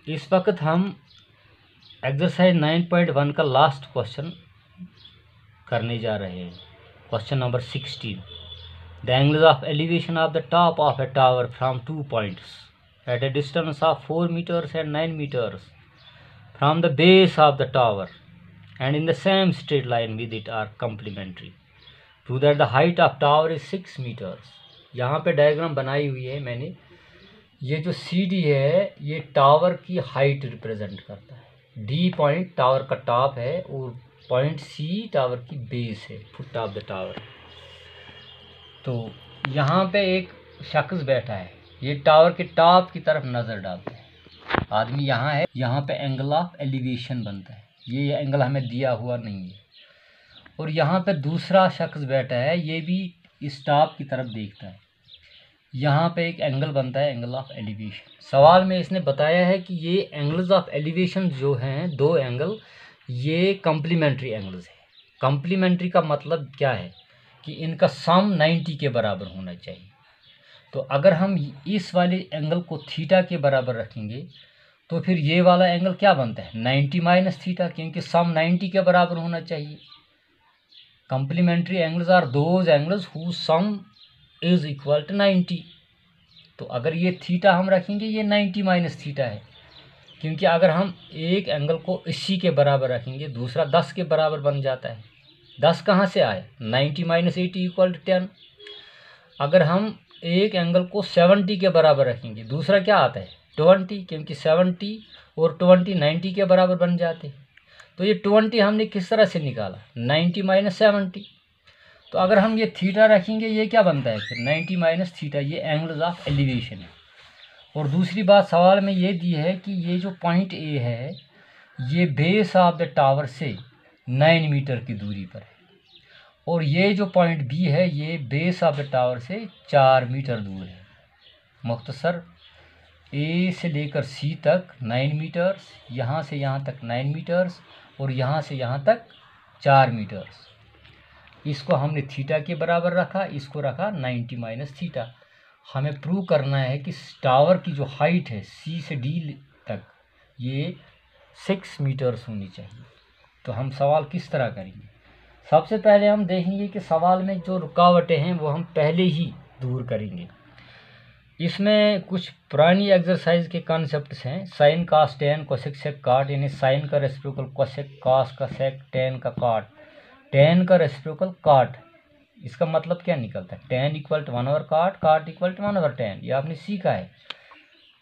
इस वक्त हम एक्सरसाइज 9.1 का लास्ट क्वेश्चन करने जा रहे हैं। Question number 16। The angles of elevation of the top of A tower from 2 points at A distance of 4 meters and 9 meters from the base of the tower and in the same straight line with it are complementary. Prove that the height of tower is 6 meters. यहाँ पे diagram बनाई हुई है मैंने। ये जो C D है ये टावर की हाइट रिप्रेजेंट करता है। डी पॉइंट टावर का टॉप है और पॉइंट सी टावर की बेस है, फुट ऑफ द टावर। तो यहाँ पे एक शख्स बैठा है, ये टावर के टॉप की तरफ नज़र डालता है। आदमी यहाँ है, यहाँ पे एंगल ऑफ एलिवेशन बनता है। ये एंगल हमें दिया हुआ नहीं है। और यहाँ पे दूसरा शख्स बैठा है, ये भी इस टॉप की तरफ देखता है। यहाँ पे एक एंगल बनता है, एंगल ऑफ एलिवेशन। सवाल में इसने बताया है कि ये एंगल्स ऑफ एलिवेशन जो हैं, दो एंगल, ये कम्प्लीमेंट्री एंगल्स हैं। कम्प्लीमेंट्री का मतलब क्या है कि इनका सम 90 के बराबर होना चाहिए। तो अगर हम इस वाले एंगल को थीटा के बराबर रखेंगे तो फिर ये वाला एंगल क्या बनता है, 90 माइनस थीटा, क्योंकि सम 90 के बराबर होना चाहिए। Complementary angles are those angles who sum is equal to 90। तो अगर ये थीटा हम रखेंगे, ये 90 माइनस थीटा है, क्योंकि अगर हम एक एंगल को 80 के बराबर रखेंगे, दूसरा 10 के बराबर बन जाता है। 10 कहाँ से आया, 90 माइनस 80 इक्वल टू 10। अगर हम एक एंगल को 70 के बराबर रखेंगे, दूसरा क्या आता है, 20, क्योंकि 70 और 20 90 के बराबर बन जाते हैं। तो ये 20 हमने किस तरह से निकाला, 90 माइनस 70। तो अगर हम ये थीटा रखेंगे, ये क्या बनता है फिर, 90 माइनस थीटा। ये एंगल्स ऑफ एलिवेशन है। और दूसरी बात सवाल में ये दी है कि ये जो पॉइंट ए है ये बेस ऑफ द टावर से 9 मीटर की दूरी पर है, और ये जो पॉइंट बी है ये बेस ऑफ द टावर से 4 मीटर दूर है। मुख्तसर ए से लेकर सी तक 9 मीटर्स, यहाँ से यहाँ तक 9 मीटर्स, और यहाँ से यहाँ तक 4 मीटर्स। इसको हमने थीटा के बराबर रखा, इसको रखा 90 माइनस थीटा। हमें प्रूव करना है कि टावर की जो हाइट है सी से डी तक ये 6 मीटर्स होनी चाहिए। तो हम सवाल किस तरह करेंगे, सबसे पहले हम देखेंगे कि सवाल में जो रुकावटें हैं वो हम पहले ही दूर करेंगे। इसमें कुछ पुरानी एक्सरसाइज के कॉन्सेप्ट्स हैं, साइन कास टेन कोसेक सेक काट, यानी साइन का रेसिप्रोकल कोसेक, कास का सेक, टेन का काट, टेन का रेसिप्रोकल काट। इसका मतलब क्या निकलता है, टेन इक्वल टू 1 ओवर काट, काट इक्वल टू 1 ओवर टेन। ये आपने सीखा है।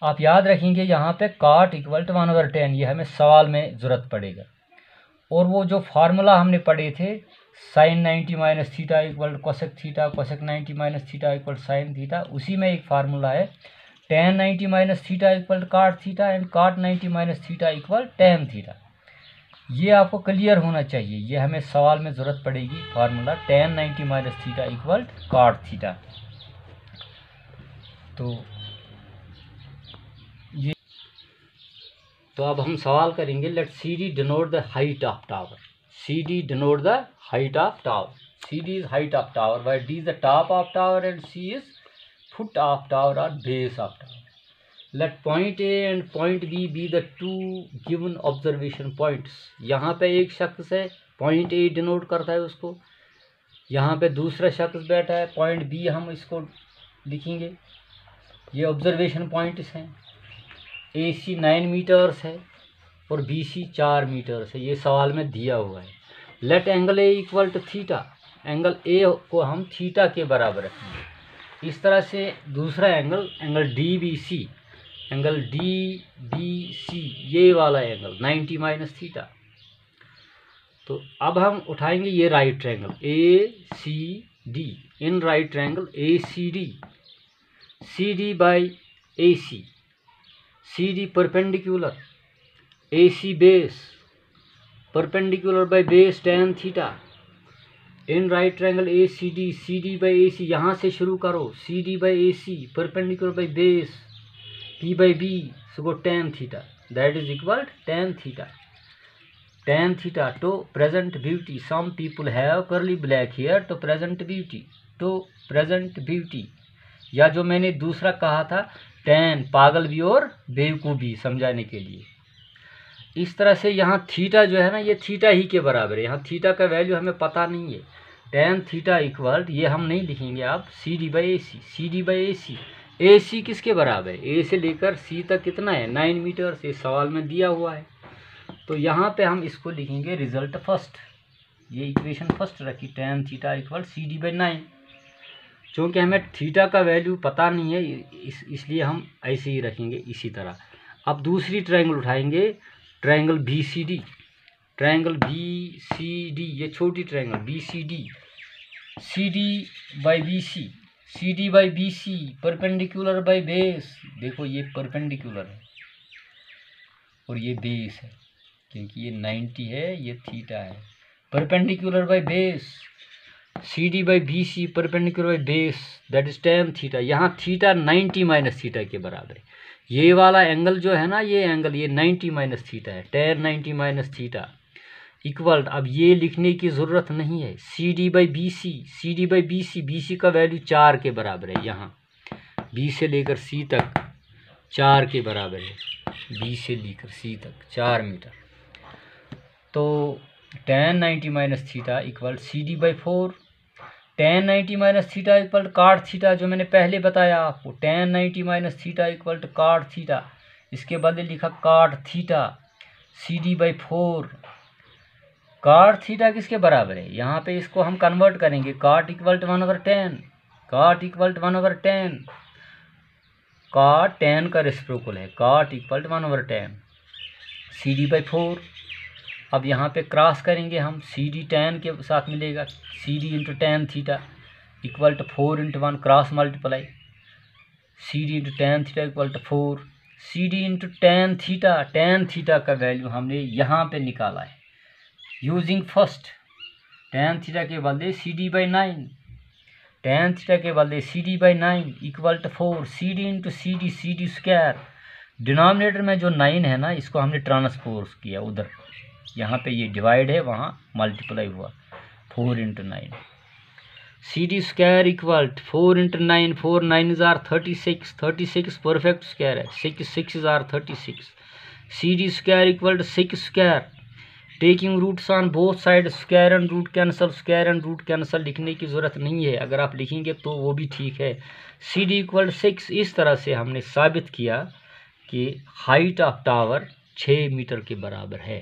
आप याद रखेंगे यहाँ पे काट इक्वल टू 1 ओवर टेन, ये हमें सवाल में ज़रूरत पड़ेगा। और वो जो फार्मूला हमने पढ़े थे, sine 90 minus theta equal cosec theta, cosec 90 minus theta equal sine theta, उसी में एक फार्मूला है tan 90 minus theta equal cot theta and cot 90 minus theta equal tan theta. ये आपको क्लियर होना चाहिए, ये हमें सवाल में ज़रूरत पड़ेगी formula tan 90 minus theta equal cot theta. तो अब हम सवाल करेंगे, let C D denote the height of tower. C D denote the height of tower. C D is height of tower, Y D is the top of tower and C is foot of tower और base of tower. Let point A and point B be the two given observation points. यहाँ पे एक शख्स है, point A denote करता है उसको। यहाँ पे दूसरा शख्स बैठा है, पॉइंट बी हम इसको लिखेंगे। ये ऑब्जर्वेशन पॉइंट्स हैं। ए सी 9 मीटर्स है और बी सी 4 मीटर्स है, ये सवाल में दिया हुआ है। Let angle A equal to theta. Angle A को हम थीटा के बराबर रखेंगे। इस तरह से दूसरा angle, angle D B C, angle D B C, ये वाला एंगल 90 माइनस थीटा। तो अब हम उठाएंगे ये right triangle A C D. In right triangle A C D, C D by A C, C D perpendicular, A C base, perpendicular by base tan theta. In right triangle A C D by A C, यहाँ से शुरू करो, C D by A C, perpendicular by base P by B, so go tan theta, that is equal to tan theta. Tan theta to present beauty. Some people have curly black hair to present beauty. To present beauty, या जो मैंने दूसरा कहा था tan, पागल भी और बेवकूफ़ भी, समझाने के लिए। इस तरह से यहाँ थीटा जो है ना, ये थीटा ही के बराबर है। यहाँ थीटा का वैल्यू हमें पता नहीं है। tan थीटा इक्वल, ये हम नहीं लिखेंगे आप, CD/AC, CD/AC। AC किसके बराबर है? A से लेकर C तक कितना है? 9 मीटर से सवाल में दिया हुआ है। तो यहाँ पे हम इसको लिखेंगे रिजल्ट फर्स्ट, ये इक्वेशन फर्स्ट रखी, tan थीटा इक्वल CD/9। चूँकि हमें थीटा का वैल्यू पता नहीं है, इसलिए हम ऐसे ही रखेंगे इसी तरह। अब दूसरी ट्रायंगल उठाएंगे, ट्रायंगल BCD, ट्रायंगल BCD, ये छोटी triangle BCD, CD/BC, CD/BC, perpendicular by base. देखो ये परपेंडिकुलर है और ये बेस है, क्योंकि ये 90 है, ये थीटा है। Perpendicular by base, CD/BC, perpendicular by base, that is tan theta. यहाँ थीटा 90 माइनस थीटा के बराबर है। ये वाला एंगल जो है ना, ये एंगल, ये 90 माइनस थीटा है, tan 90 माइनस थीटा इक्वल, अब ये लिखने की ज़रूरत नहीं है, CD/BC, CD/BC, BC का वैल्यू 4 के बराबर है। यहाँ B से लेकर C तक 4 के बराबर है, B से लेकर C तक 4 मीटर। तो tan 90 minus theta equal CD/4, tan 90 minus theta equal cot theta, जो मैंने पहले बताया आपको, tan 90 minus theta equal to cot theta. इसके बदले लिखा cot theta, CD/4। cot theta किसके बराबर है? यहाँ पे इसको हम कन्वर्ट करेंगे, cot equal to 1/10, cot equal to 1/10, cot tan का रेसिप्रोकल है, cot इक्वल टू 1/10 CD/4। अब यहाँ पे क्रॉस करेंगे हम, CD tan के साथ मिलेगा, CD into tan theta equal to 4 into 1, cross multiply, CD into tan theta equal to 4, CD into tan theta का वैल्यू हमने यहाँ पे निकाला है यूजिंग फर्स्ट। tan थीटा के बदले CD/9, tan थीटा के बदले CD/9 equal to 4, CD into CD square. Denominator में जो 9 है ना, इसको हमने ट्रांसपोज किया उधर, यहाँ पे ये डिवाइड है, वहाँ मल्टीप्लाई हुआ, 4 into 9, CD square equal 4 into 9, 4 9 जार 36, 36 परफेक्ट स्क्वायर है, 6 6 जार 36, CD square equal to 6 square. Taking roots on both side, square and root cancel, square and root cancel लिखने की ज़रूरत नहीं है, अगर आप लिखेंगे तो वो भी ठीक है। CD equal 6। इस तरह से हमने साबित किया कि हाइट ऑफ टावर 6 मीटर के बराबर है।